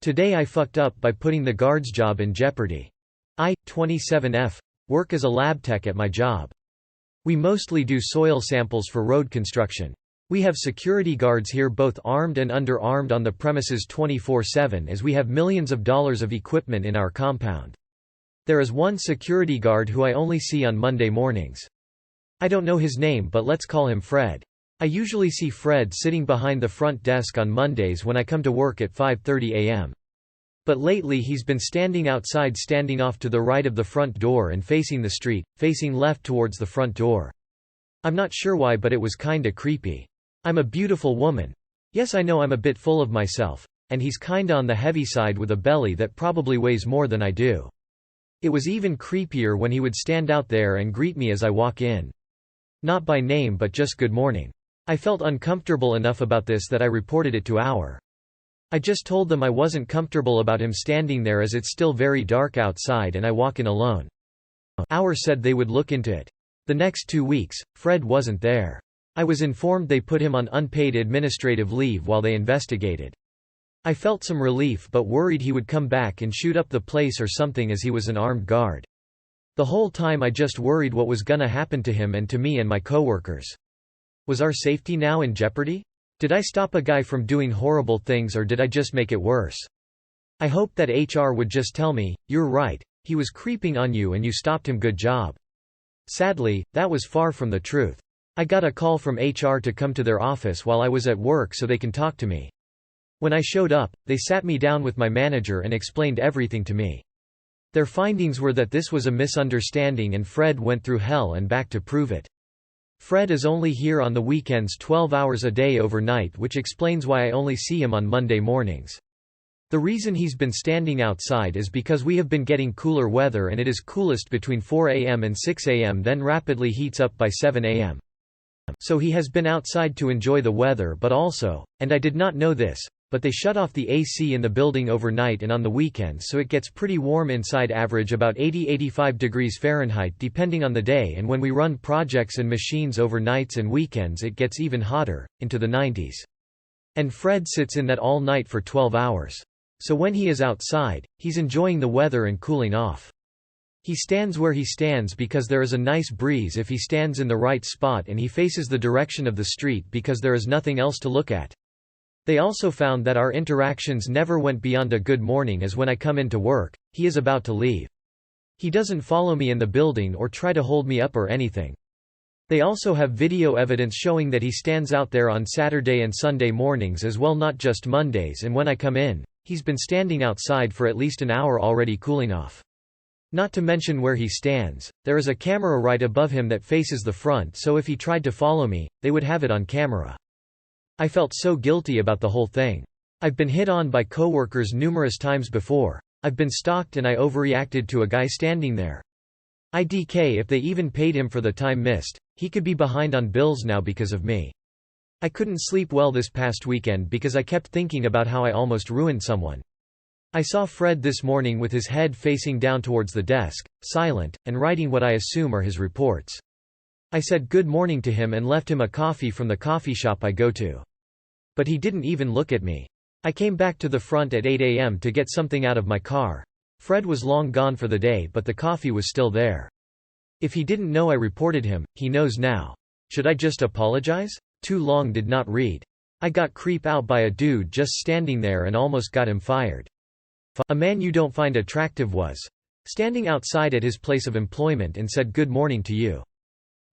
Today I fucked up by putting the guard's job in jeopardy. 27F. Work as a lab tech at my job. We mostly do soil samples for road construction. We have security guards here, both armed and underarmed, on the premises 24/7 as we have millions of dollars of equipment in our compound. There is one security guard who I only see on Monday mornings. I don't know his name, but let's call him Fred. I usually see Fred sitting behind the front desk on Mondays when I come to work at 5:30 a.m. But lately he's been standing outside, standing off to the right of the front door and facing the street, facing left towards the front door. I'm not sure why, but it was kinda creepy. I'm a beautiful woman. Yes, I know I'm a bit full of myself. And he's kinda on the heavy side with a belly that probably weighs more than I do. It was even creepier when he would stand out there and greet me as I walk in. Not by name, but just good morning. I felt uncomfortable enough about this that I reported it to our. I just told them I wasn't comfortable about him standing there as it's still very dark outside and I walk in alone. Our said they would look into it. The next 2 weeks, Fred wasn't there. I was informed they put him on unpaid administrative leave while they investigated. I felt some relief but worried he would come back and shoot up the place or something, as he was an armed guard. The whole time I just worried what was gonna happen to him and to me and my coworkers. Was our safety now in jeopardy? Did I stop a guy from doing horrible things, or did I just make it worse? I hoped that HR would just tell me, "You're right, he was creeping on you and you stopped him, good job." Sadly, that was far from the truth. I got a call from HR to come to their office while I was at work so they can talk to me. When I showed up, they sat me down with my manager and explained everything to me. Their findings were that this was a misunderstanding and Fred went through hell and back to prove it. Fred is only here on the weekends 12 hours a day overnight, which explains why I only see him on Monday mornings. The reason he's been standing outside is because we have been getting cooler weather and it is coolest between 4 a.m. and 6 a.m., then rapidly heats up by 7 a.m. So he has been outside to enjoy the weather, but also, and I did not know this, but they shut off the AC in the building overnight and on the weekends, so it gets pretty warm inside, average about 80–85 degrees Fahrenheit depending on the day, and when we run projects and machines overnights and weekends it gets even hotter, into the 90s. And Fred sits in that all night for 12 hours. So when he is outside, he's enjoying the weather and cooling off. He stands where he stands because there is a nice breeze if he stands in the right spot, and he faces the direction of the street because there is nothing else to look at. They also found that our interactions never went beyond a good morning, as when I come into work, he is about to leave. He doesn't follow me in the building or try to hold me up or anything. They also have video evidence showing that he stands out there on Saturday and Sunday mornings as well, not just Mondays, and when I come in, he's been standing outside for at least an hour already cooling off. Not to mention where he stands, there is a camera right above him that faces the front, so if he tried to follow me, they would have it on camera. I felt so guilty about the whole thing. I've been hit on by coworkers numerous times before. I've been stalked and I overreacted to a guy standing there. IDK, if they even paid him for the time missed, he could be behind on bills now because of me. I couldn't sleep well this past weekend because I kept thinking about how I almost ruined someone. I saw Fred this morning with his head facing down towards the desk, silent, and writing what I assume are his reports. I said good morning to him and left him a coffee from the coffee shop I go to. But he didn't even look at me. I came back to the front at 8 a.m. to get something out of my car. Fred was long gone for the day, but the coffee was still there. If he didn't know I reported him, he knows now. Should I just apologize? Too long did not read. I got creeped out by a dude just standing there and almost got him fired. A man you don't find attractive was standing outside at his place of employment and said good morning to you.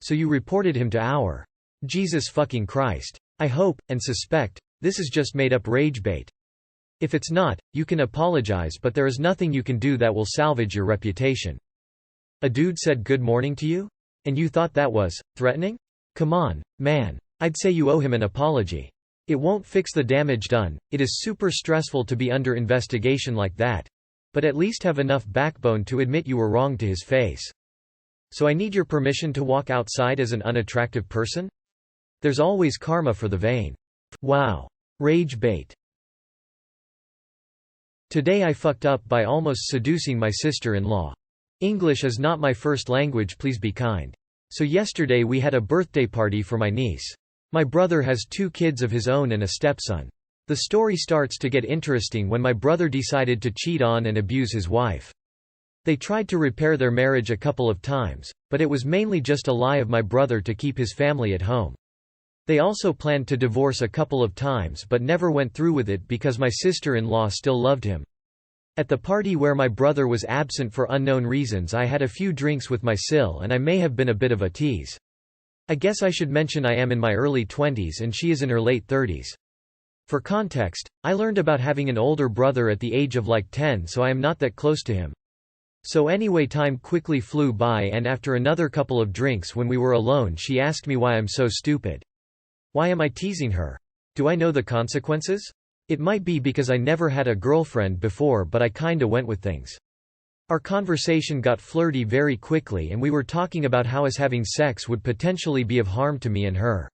So you reported him to our. Jesus fucking Christ. I hope, and suspect, this is just made up rage bait. If it's not, you can apologize, but there is nothing you can do that will salvage your reputation. A dude said good morning to you? And you thought that was threatening? Come on, man. I'd say you owe him an apology. It won't fix the damage done. It is super stressful to be under investigation like that. But at least have enough backbone to admit you were wrong to his face. So I need your permission to walk outside as an unattractive person? There's always karma for the vain. Wow. Rage bait. Today I fucked up by almost seducing my sister-in-law. English is not my first language, please be kind. So yesterday we had a birthday party for my niece. My brother has 2 kids of his own and a stepson. The story starts to get interesting when my brother decided to cheat on and abuse his wife. They tried to repair their marriage a couple of times, but it was mainly just a lie of my brother to keep his family at home. They also planned to divorce a couple of times but never went through with it because my sister-in-law still loved him. At the party where my brother was absent for unknown reasons, I had a few drinks with my sil and I may have been a bit of a tease. I guess I should mention I am in my early 20s and she is in her late 30s. For context, I learned about having an older brother at the age of like 10, so I am not that close to him. So anyway, time quickly flew by and after another couple of drinks when we were alone, she asked me why I'm so stupid. Why am I teasing her? Do I know the consequences? It might be because I never had a girlfriend before, but I kinda went with things. Our conversation got flirty very quickly and we were talking about how us having sex would potentially be of harm to me and her.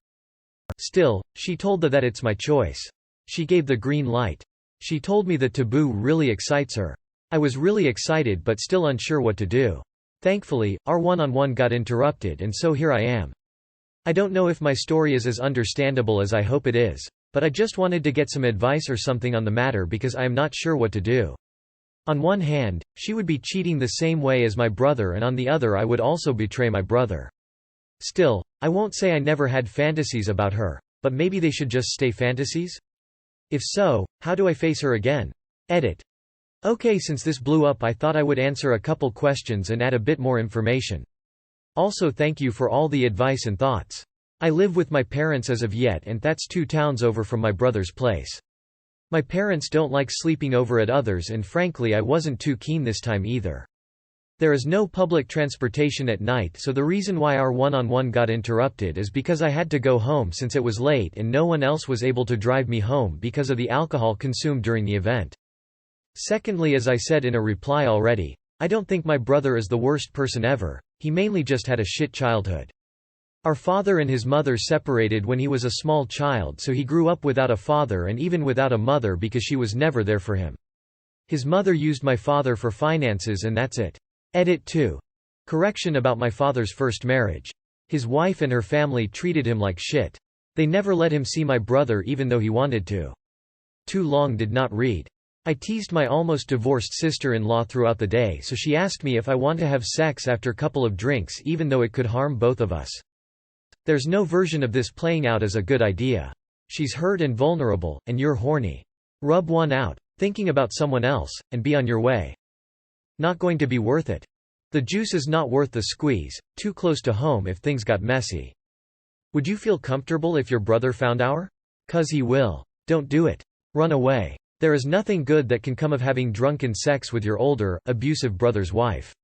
Still, she told that it's my choice. She gave the green light. She told me that taboo really excites her. I was really excited but still unsure what to do. Thankfully, our one-on-one got interrupted and so here I am. I don't know if my story is as understandable as I hope it is, but I just wanted to get some advice or something on the matter because I am not sure what to do. On one hand, she would be cheating the same way as my brother and on the other I would also betray my brother. Still, I won't say I never had fantasies about her, but maybe they should just stay fantasies? If so, how do I face her again? Edit. Okay, since this blew up I thought I would answer a couple questions and add a bit more information. Also thank you for all the advice and thoughts. I live with my parents as of yet and that's 2 towns over from my brother's place. My parents don't like sleeping over at others and frankly I wasn't too keen this time either. There is no public transportation at night, so the reason why our one-on-one got interrupted is because I had to go home since it was late and no one else was able to drive me home because of the alcohol consumed during the event. Secondly, as I said in a reply already, I don't think my brother is the worst person ever, he mainly just had a shit childhood. Our father and his mother separated when he was a small child, so he grew up without a father and even without a mother because she was never there for him. His mother used my father for finances and that's it. Edit 2. Correction about my father's first marriage. His wife and her family treated him like shit. They never let him see my brother even though he wanted to. Too long did not read. I teased my almost divorced sister-in-law throughout the day, so she asked me if I want to have sex after a couple of drinks even though it could harm both of us. There's no version of this playing out as a good idea. She's hurt and vulnerable, and you're horny. Rub one out, thinking about someone else, and be on your way. Not going to be worth it. The juice is not worth the squeeze, too close to home if things got messy. Would you feel comfortable if your brother found out? 'Cause he will. Don't do it. Run away. There is nothing good that can come of having drunken sex with your older, abusive brother's wife.